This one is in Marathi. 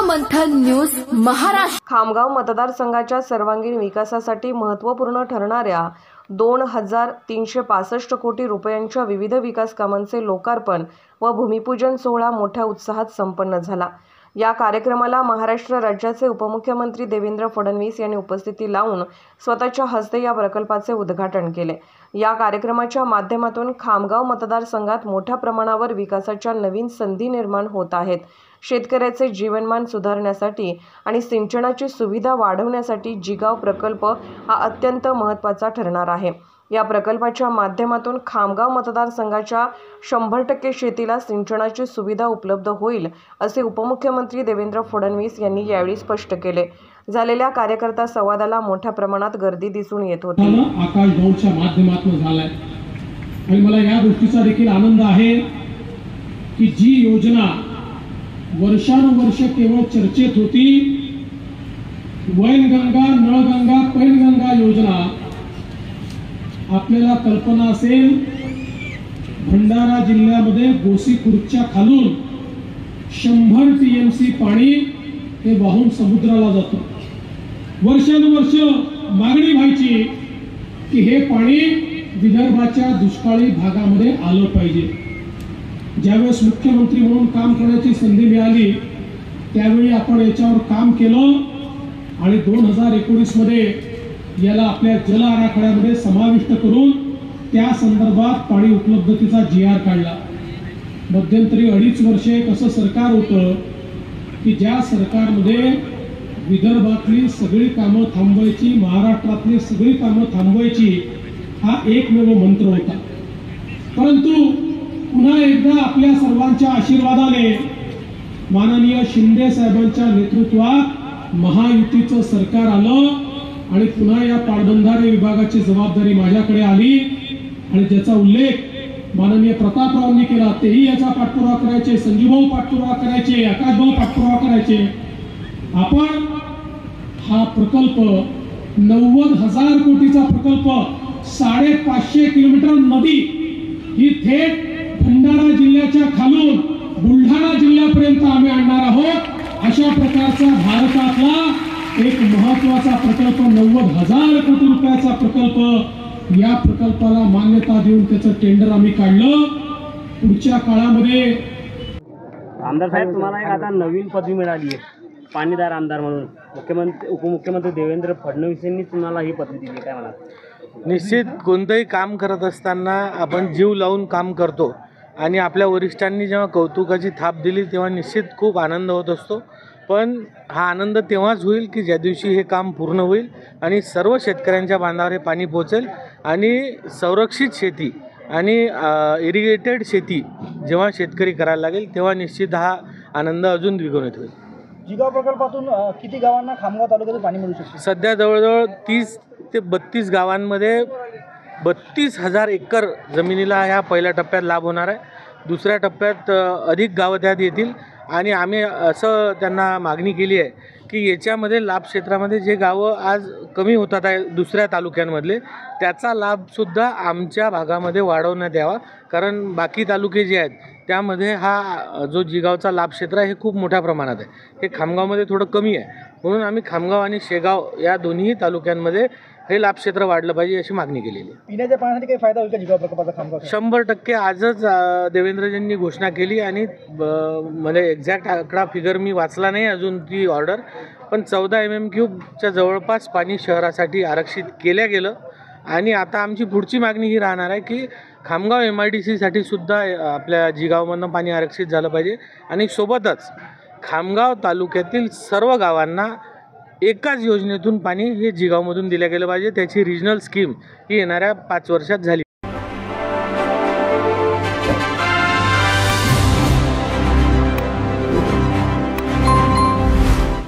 मंथन न्यूज महाराष्ट्र। खामगाव मतदारसंघाच्या सर्वांगीण विकासासाठी महत्त्वपूर्ण ठरणाऱ्या 2365 कोटी रुपयांच्या विविध विकास कामांचे लोकार्पण व भूमिपूजन सोहळा मोठ्या उत्साहात संपन्न झाला। या कार्यक्रमाला महाराष्ट्र राज्याचे उपमुख्यमंत्री देवेंद्र फडणवीस यांनी उपस्थिती लावून स्वतःच्या हस्ते या प्रकल्पाचे उद्घाटन केले। या कार्यक्रमाच्या माध्यमातून खामगाव मतदारसंघात मोठ्या प्रमाणावर विकासाच्या नवीन संधी निर्माण होत आहेत। शेतकऱ्याचे जीवनमान सुधारण्यासाठी आणि सिंचनाची सुविधा वाढवण्यासाठी जिगाव प्रकल्प हा अत्यंत महत्त्वाचा ठरणार आहे। या प्रकल्पाच्या माध्यमातून खामगाव मतदारसंघाच्या 100% शेतीला सिंचनाची सुविधा उपलब्ध होईल असे उपमुख्यमंत्री देवेंद्र फडणवीस यांनी यावेळी स्पष्ट केले। झालेल्या कार्यकर्ता संवादाला मोठ्या प्रमाणात गर्दी दिसून येत होती। आकाश भाऊच्या माध्यमातून झालाय आणि मला या गोष्टीचा देखील आनंद आहे की जी योजना वर्षानुवर्ष केवळ चर्चेत होती, वैनगंगा, नळगंगा, पैनगंगा योजना, आपल्याला कल्पना असेल भंडारा जिल्ह्यामध्ये गोसीखुर्दच्या खालून 100 TMC पाणी हे वाहून समुद्राला जातं। वर्षानुवर्ष मागणी व्हायची की हे पाणी विदर्भाच्या दुष्काळी भागामध्ये आलं पाहिजे। ज्यावेळेस मुख्यमंत्री म्हणून काम करण्याची संधी मिळाली त्यावेळी आपण याच्यावर काम केलं आणि 2019 मध्ये याला आपल्या जल आराखड्यामध्ये समाविष्ट करून त्या संदर्भात पाणी उपलब्धतेचा GR काढला। मध्यंतरी 2.5 वर्षे कसं सरकार होतं की ज्या सरकारमध्ये विदर्भातली सगळी कामं थांबवायची, महाराष्ट्रातली सगळी कामं थांबवायची हा एकमेव मंत्र होता। परंतु पुन्हा एकदा आपल्या सर्वांच्या आशीर्वादाने माननीय शिंदे साहेबांच्या नेतृत्वात महायुतीचं सरकार आलं आणि पुन्हा या पाटबंधारे विभागाची जबाबदारी माझ्याकडे आली आणि ज्याचा उल्लेख माननीय प्रतापरावांनी केला। तेही याचा पाठपुरावा करायचे, संजीवभाऊ पाठपुरावा करायचे, आकाशभाऊ पाठपुरावा करायचे। आपण हा प्रकल्प 90,000 कोटीचा प्रकल्प 550 किलोमीटर नदी ही थेट भंडारा जिल्ह्याच्या खालून बुलढाणा जिल्ह्यापर्यंत आम्ही आणणार आहोत। अशा प्रकारचा भारतातला एक महत्त्वाचा प्रकल्प 90,000 कोटी रुपयाचा प्रकल्प, या प्रकल्पाला मान्यता देऊन त्याचं टेंडर आम्ही काढलं। पुढच्या काळामध्ये आमदार साहेब तुम्हाला एक आता नवीन पदवी मिळाली आहे, पाणीदार आमदार म्हणून उपमुख्यमंत्री देवेंद्र फडणवीस यांनी तुम्हाला ही पदवी दिली, काय म्हणाल? निश्चित कोणतंही काम करत असताना आपण जीव लावून काम करतो आणि आपल्या वरिष्ठांनी जेव्हा कौतुकाची थाप दिली तेव्हा निश्चित खूप आनंद होत असतो। पण हा आनंद तेव्हाच होईल की ज्या दिवशी हे काम पूर्ण होईल आणि सर्व शेतकऱ्यांच्या बांधावर हे पाणी पोहोचेल आणि संरक्षित शेती आणि इरिगेटेड शेती जेव्हा शेतकरी करायला लागेल तेव्हा निश्चित हा आनंद अजून द्विगुणित होईल। जिगाव प्रकल्पातून किती गावांना खामगाव तालुक्यात पाणी मिळू शकते? सध्या जवळजवळ 30 ते 32 गावांमध्ये 32,000 एकर जमिनीला ह्या पहिल्या टप्प्यात लाभ होणार आहे। दुसऱ्या टप्प्यात अधिक गावं त्यात येतील आणि आम्ही असं त्यांना मागणी केली आहे की याच्यामध्ये लाभ क्षेत्रामध्ये जे गावं आज कमी होतात आहे दुसऱ्या तालुक्यांमधले, त्याचा लाभसुद्धा आमच्या भागामध्ये वाढवण्यात यावा। कारण बाकी तालुके जे आहेत त्यामध्ये हा जो जिगावचा लाभ क्षेत्र आहे हे खूप मोठ्या प्रमाणात आहे, हे खामगावमध्ये थोडं कमी आहे। म्हणून आम्ही खामगाव आणि शेगाव या दोन्ही तालुक्यांमध्ये हे लाभ क्षेत्र वाढलं पाहिजे अशी मागणी केलेली आहे। पिण्याच्या पाण्यासाठी काही फायदा होईल का जिगाव प्रकल्पाचा खामगाव? 100% आजच देवेंद्रजींनी घोषणा केली आणि मला एक्झॅक्ट आकडा फिगर मी वाचला नाही अजून ती ऑर्डर, पण 14 MM³ जवळपास पाणी शहरासाठी आरक्षित केल्या गेलं आणि आता आमची पुढची मागणी ही राहणार आहे की खामगाव MIDC सुद्धा आपल्या जिगावमधनं पाणी आरक्षित झालं पाहिजे आणि सोबतच खामगाव तालुक्यातील सर्व गावांना एकाच योजनेतून पाणी हे जिगावमधून दिलं गेलं पाहिजे। त्याची रिजनल स्कीम ही येणाऱ्या 5 वर्षात झाली